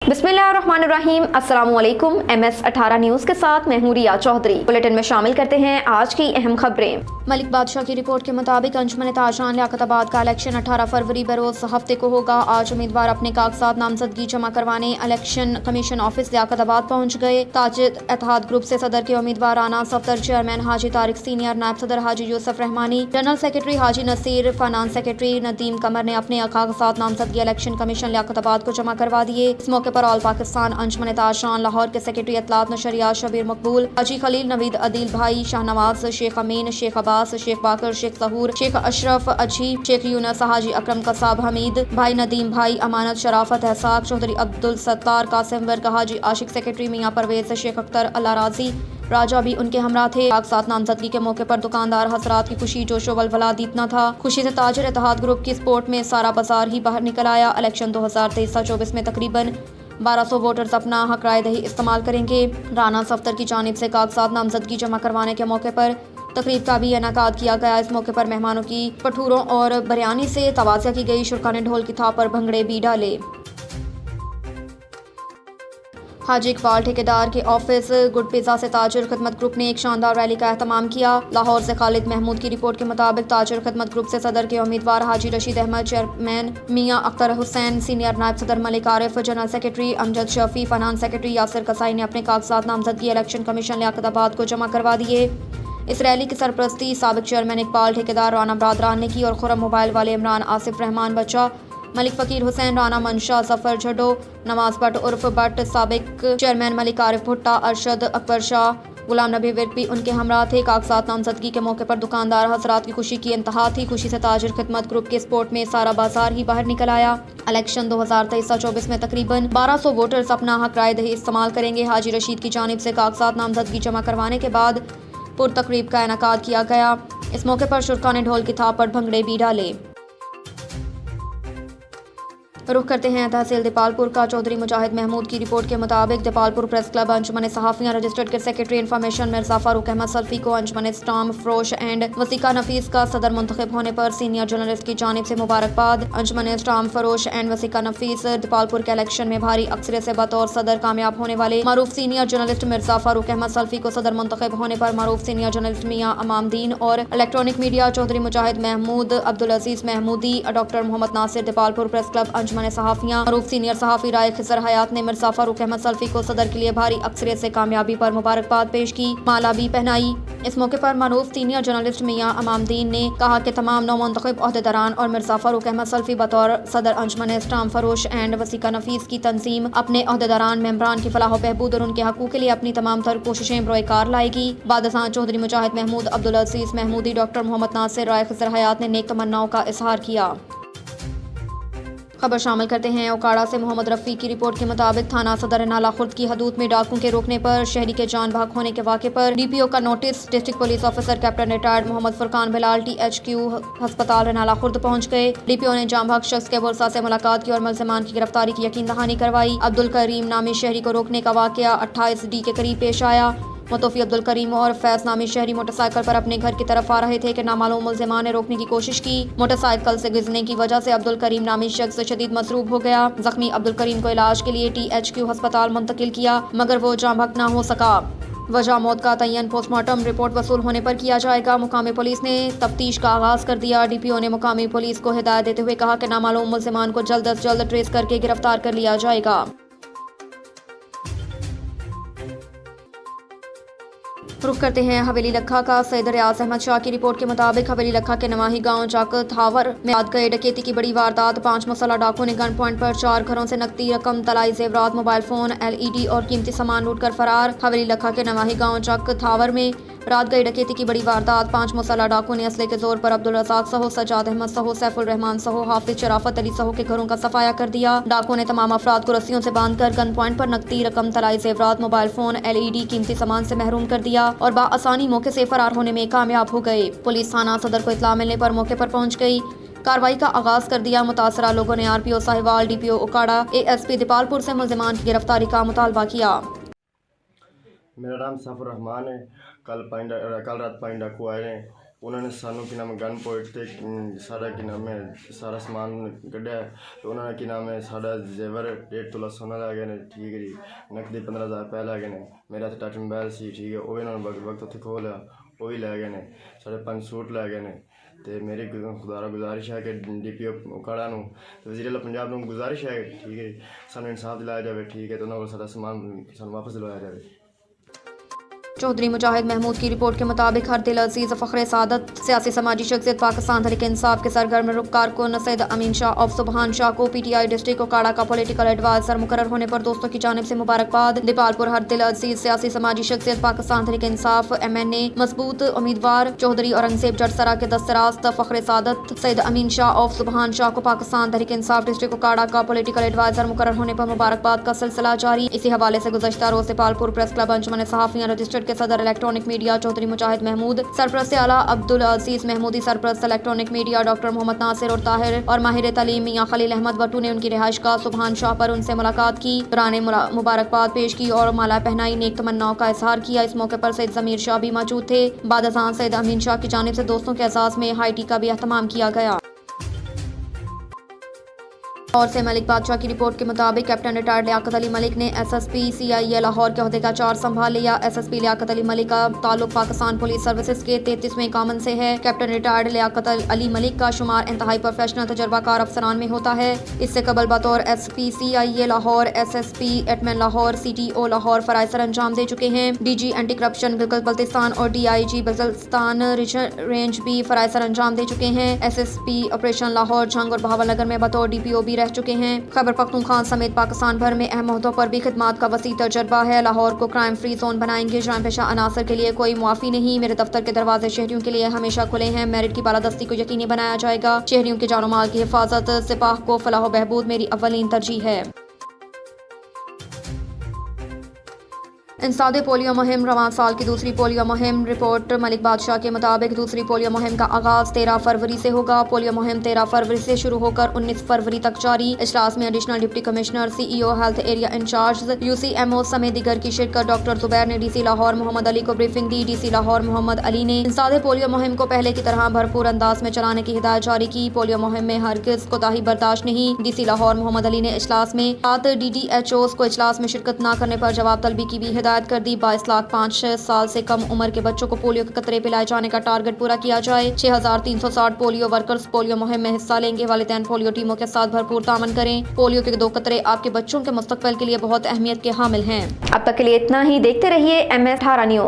बिस्मिल्लाहिर्रहमानिर्रहीम, अस्सलाम वालेकुम। MS18 न्यूज़ के साथ मैं हूं रिया चौधरी। बुलेटिन में शामिल करते हैं आज की अहम खबरें। मलिक बादशाह की रिपोर्ट के मुताबिक अंजुमन ताजरान लियाकताबाद का इलेक्शन 18 फरवरी बरोज़ हफ्ते को होगा। आज उम्मीदवार अपने कागजात नामजदगी जमा करवाने इलेक्शन कमीशन ऑफिस लियाकताबाद पहुँच गए। ताजिद इत्तेहाद ग्रुप से सदर के उम्मीदवार राना सफदर, चेयरमैन हाजी तारिक सीनियर, नायब सदर हाजी यूसुफ रहमानी, जनरल सेक्रेटरी हाजी नसीर, फाइनेंस सेक्रेटरी नदीम कमर ने अपने कागजात नामजदगी इलेक्शन कमीशन लियाकताबाद को जमा करवा दिए। इस मौके पर ऑल पाकिस्तान अंजुमन ताजरान लाहौर के सेक्रेटरी इत्तलात नशरियात शबीर मकबूल, हाजी खलील, नवीद अदील भाई, शाहनवाज, शेख अमीन, शेख अब्बास, शेख बाकर, शेख सहूर, शेख अशरफ अजी, शेख यूनस, हाजी अकरम कसाब, हमीद भाई, नदीम भाई, अमानत, शराफत, एहसाक चौधरी, अब्दुल सत्तार, कासिम वर्क, हाजी आशिक, सेक्रेटरी मियाँ परवेज, शेख अख्तर, अल्लाह राजी राजा भी उनके हमरा थे। कागजात नामजदगी के मौके पर दुकानदार हजरात की खुशी जोशो वलवला दीतना था। खुशी से ताजर इत्तेहाद ग्रुप की सपोर्ट में सारा बाजार ही बाहर निकल आया। इलेक्शन 2023-24 में तकरीबन 1200 वोटर्स अपना हक राय दही इस्तेमाल करेंगे। राना सफदर की जानिब से कागजात नामजदगी जमा करवाने के मौके पर तकरीब का भी इनेकाद किया गया। इस मौके पर मेहमानों की पठूरों और बिरयानी से तवाज़िया की गई। शुरका ने ढोल की थाप पर भंगड़े भी डाले। हाजी इकबाल ठेकेदार के ऑफिस गुड पिज़्ज़ा से ताजर खिदमत ग्रुप ने एक शानदार रैली का एहतमाम किया। लाहौर से खालिद महमूद की रिपोर्ट के मुताबिक ताजर खिदमत ग्रुप से सदर के उम्मीदवार हाजी रशीद अहमद, चेयरमैन मियाँ अख्तर हुसैन, सीनियर नायब सदर Malik Arif, general secretary Amjad Shafi, finance secretary Yasir कसाई ने अपने कागजात नामजदगी इलेक्शन कमीशन लियाकताबाद को जमा करवा दिए। इस रैली की सरपरस्ती साबिक चेयरमैन इकबाल ठेकेदार राना बरादरान ने की और खुरम मोबाइल वाले इमरान, आसिफ रहमान बच्चा, मलिक फ़कीर हुसैन राना, मंशा जफर झड्डो, नवाज भट्ट उर्फ भट्ट, साबिक चेयरमैन मलिक आरिफ भुट्टा, अरशद अकबर शाह, गुलाम नबी विर्क भी उनके हमरा थे। कागजात नामजदगी के मौके पर दुकानदार हजरात की खुशी की इंतहा थी। खुशी से ताजर खिदमत ग्रुप के सपोर्ट में सारा बाजार ही बाहर निकल आया। इलेक्शन 2023-24 में तकरीबन 1200 वोटर्स अपना हक राय दही इस्तेमाल करेंगे। हाजी रशीद की जानिब से कागजात नामजदगी जमा करवाने के बाद पुरतकरीब का इनेकाद किया गया। इस मौके पर शुरका ने ढोल की थाप पर भंगड़े भी डाले। रुख करते हैं तहसील दीपालपुर का। चौधरी मुजाहिद महमूद की रिपोर्ट के मुताबिक Dipalpur press club Anjuman सहाफ़ियाँ registered के सेक्रेटरी इन्फॉर्मेशन मिर्ज़ा फारूक अहमद सल्फी को अंजुमन स्टाम फरोश एंड वसीका नफीस का सदर मुंतखब होने पर सीनियर जर्नलिस्ट की जानिब से मुबारकबाद। अंजुमन स्टाम फरोश एंड वसीका नफीस दीपालपुर के इलेक्शन में भारी अक्सरियत से बतौर सदर कामयाब होने वाले मरूफ सीनियर जर्नलिस्ट मिर्ज़ा फारूक अहमद सल्फी को सदर मुंतखब होने पर मरूफ सीनियर जर्नलिस्ट मियाँ अमामदीन और electronic media Chaudhry Mujahid Mahmood, Abdul Aziz Mahmoodi, doctor Mohammad Nasir, Dipalpur press club Anjuman Sahafiyan मरूफ सीनियर सहाफ़ी राय खिजर हयात ने मिर्ज़ा फारूक अहमद सल्फी को सदर के लिए भारी अक्सरियत से कामयाबी पर मुबारकबाद पेश की, माला भी पहनाई। इस मौके पर मरूफ सीनियर जर्नलिस्ट मियाँ अमामदीन ने कहा कि तमाम नौमुंतखब ओहदेदारान और मिर्ज़ा फारूक अहमद सल्फी बतौर सदर अंजुमन स्टाम फरोश एंड वसीका नफीस की तंजीम अपने ओहदेदारान मेंबरान की फलाह बहबूद और उनके हकूक़ के लिए अपनी तमाम तर कोशिशें बरोकार लाएगी। बादशाह चौधरी मुजाहिद महमूद, अब्दुल अजीज महमूदी, डॉक्टर मोहम्मद नासिर, राय खिजर हयात ने नेक तमन्नाओं का इजहार किया। खबर शामिल करते हैं ओकाड़ा से। मोहम्मद रफ़ी की रिपोर्ट के मुताबिक थाना सदर नाला खुर्द की हदूद में डाकुओं के रोकने पर शहरी के जान भाग होने के वाक़े पर DPO का नोटिस। District police officer captain retired Mohammad Furqan Bilal THQ हस्पताल नाला खुर्द पहुँच गए। DPO ने जाम भाग शख्स के बुरसा से मुलाकात की और मुल्ज़िमान की गिरफ्तारी की यकीन दहानी करवाई। अब्दुल करीम नामी शहरी को रोकने का वाक़या 28D के करीब पेश आया। मुतौफ़ी अब्दुल करीम और फैज़ नामी शहरी मोटरसाइकिल पर अपने घर की तरफ आ रहे थे कि नामालूम मुल्ज़िमान ने रोकने की कोशिश की। मोटरसाइकिल से गुजरने की वजह से अब्दुल करीम नामी शख्स शदीद मसरूब हो गया। जख्मी अब्दुल करीम को इलाज के लिए THQ हस्पताल मुंतकिल किया मगर वो जाँ भाग न हो सका। वजह मौत का तयन पोस्टमार्टम रिपोर्ट वसूल होने पर किया जाएगा। मुकामी पुलिस ने तफ्तीश का आगाज़ कर दिया। DPO ने मुकामी पुलिस को हिदायत देते हुए कहा कि नामालूम मुल्ज़िमान को जल्द अज जल्द ट्रेस करके गिरफ्तार कर लिया जाएगा। रुख करते हैं हवेली लखा का। सैयद रियाज अहमद शाह की रिपोर्ट के मुताबिक हवेली लखा के नवाही गांव चक थावर में रात गए डकैती की बड़ी वारदात। 5 मुसल्लह डाकुओं ने गन पॉइंट पर 4 घरों से नकदी रकम, तलाई जेवरात, मोबाइल फोन, LED और कीमती सामान लूट कर फरार। हवेली लखा के नवाही गांव चक थावर में रात गई डकैती की बड़ी वारदात। 5 मुसल्लह डाकुओं ने असले के जोर पर अब्दुल रज़ाक सहो, सजाद अहमद सहो, सैफुल रहमान सहो, हाफिज शराफत अली सहो के घरों का सफाया कर दिया। डाकुओं ने तमाम अफराद को रस्सियों से बांधकर गन पॉइंट पर नकदी रकम, तलाई जेवरात, मोबाइल फोन, LED कीमती सामान से महरूम कर दिया और बाआसानी मौके से फरार होने में कामयाब हो गए। पुलिस थाना सदर को इत्तला मिलने पर मौके पर पहुंच गई, कार्रवाई का आगाज कर दिया। मुतासरा लोगों ने RPO Sahiwal, DPO Okara, ASP Dipalpur से मुल्ज़िमान की गिरफ्तारी का मुतालबा किया। मेरा नाम सफ़र रहमान है। कल रात 5 डाकू आए हैं انہوں نے سانوں کی نام گن پوائنٹ تے سارا کی نام ہے سارا سامان کڈیا ہے تو انہوں نے کی نام ہے سارا زیور 1.5 تولا سونا لے گئے نے ٹھیک ہے جی نقدی 15,000 روپے لے گئے نے میرے ہاتھ ٹچ موبائل سی ٹھیک ہے وہ بھی انہوں نے وقت اتنے کھو لیا وہ بھی لے گئے نے سارے 5 سوٹ لے گئے نے تے میری خدا گزارش ہے کہ ڈی پی او اکاڑا نو وزیر اعلیٰ پنجاب نو گزارش ہے ٹھیک ہے سانو انصاف دلایا جائے ٹھیک ہے تو انہوں کو سارا سامان سانو واپس دلوایا جائے. چودھری مجاہد محمود کی رپورٹ کے مطابق ہر دل عزیز فخر سعادت سیاسی سماجی شخصیت پاکستان تحریک انصاف کے سرگرم رکن کارکن سید امین شاہ آف سبحان شاہ کو P T I district Okara کا پولیٹیکل ایڈوائزر مقرر ہونے پر دوستوں کی جانب سے مبارکباد. دیپالپور ہر دل عزیز سیاسی سماجی شخصیت پاکستان تحریک انصاف ایم این اے مضبوط امیدوار چودھری اورنگزیب جٹسرا کے دستراست فخر سعادت سید امین شاہ آف سبحان شاہ کو پاکستان تحریک انصاف ڈسٹرکٹ اوکاڑا کا پولیٹیکل ایڈوائزر مقرر ہونے پر مبارکباد کا سلسلہ جاری. اسی حوالے سے گزشتہ روز دیپالپور پریس کلب انجمن صحافیاں رجسٹرڈ کے صدر الیکٹرانک میڈیا چودھری مجاہد محمود، سرپرست اعلیٰ عبدالعزیز محمودی، سرپرست الیکٹرانک میڈیا ڈاکٹر محمد ناصر اور طاہر اور ماہر تعلیم میاں خلیل احمد بٹو نے ان کی رہائش گاہ سبحان شاہ پر ان سے ملاقات کی، دوران مبارکباد پیش کی اور مالا پہنائی، نیک تمناؤں کا اظہار کیا. اس موقع پر سید ضمیر شاہ بھی موجود تھے. بعد ازاں سید امین شاہ کی جانب سے دوستوں کے اعزاز میں ہائی ٹی کا بھی اہتمام کیا گیا. اور سے ملک بادشاہ کی رپورٹ کے مطابق کیپٹن ریٹائرڈ لیاقت علی ملک نے S S P C I A Lahore کے عہدے کا چارج سنبھال لیا. ایس ایس پی لیاقت علی ملک کا تعلق پاکستان پولیس سروسز کے 33ویں کامن سے ہے. کیپٹن ریٹائرڈ لیاقت علی ملک کا شمار انتہائی پروفیشنل تجربہ کار افسران میں ہوتا ہے. اس سے قبل بطور S P C I A Lahore, S S P admin Lahore, C T O Lahore فرائض سر انجام دے چکے ہیں. D G anti corruption Gilgit Baltistan اور D I G Baltistan range بھی فرائض سر انجام دے چکے ہیں. S S P operation Lahore, Jhang اور بہاول نگر میں بطور ڈی پی او بھی رہ چکے ہیں. خیبر پختونخوا سمیت پاکستان بھر میں اہم عہدوں پر بھی خدمات کا وسیع تجربہ ہے. لاہور کو کرائم فری زون بنائیں گے. جرائم پیشہ عناصر کے لیے کوئی معافی نہیں. میرے دفتر کے دروازے شہریوں کے لیے ہمیشہ کھلے ہیں. میرٹ کی بالادستی کو یقینی بنایا جائے گا. شہریوں کے جان و مال کی حفاظت، سپاہ کو فلاح و بہبود میری اولین ترجیح ہے. انسداد پولیو مہم رواں سال کی دوسری پولیو مہم. رپورٹ ملک بادشاہ کے مطابق دوسری پولیو مہم کا آغاز 13 فروری سے ہوگا. پولیو مہم 13 فروری سے شروع ہو کر 19 فروری تک جاری. اجلاس میں additional deputy commissioner, C E O, health area incharge, U C M O سمیت دیگر کی شرکت. ڈاکٹر زبیر نے ڈی سی لاہور محمد علی کو بریفنگ دی. ڈی سی لاہور محمد علی نے انسداد پولیو مہم کو پہلے کی طرح بھرپور انداز میں چلانے کی ہدایت جاری کی. پولیو مہم میں ہرگز کوتاہی برداشت نہیں. ڈی سی لاہور محمد علی نے اجلاس میں 7 ڈی ڈی ایچ اوز کو اجلاس میں شرکت نہ کرنے پر جواب طلبی کی بھی ہدایت کر دی. 22,05,000 سال سے کم عمر کے بچوں کو پولیو کے قطرے پلائے جانے کا ٹارگٹ پورا کیا جائے. 6,360 پولیو ورکرز پولیو مہم میں حصہ لیں گے. والدین پولیو ٹیموں کے ساتھ بھرپور تعاون کریں. پولیو کے 2 قطرے آپ کے بچوں کے مستقبل کے لیے بہت اہمیت کے حامل ہیں. اب تک کے لیے اتنا ہی. دیکھتے رہیے MS 18 نیوز.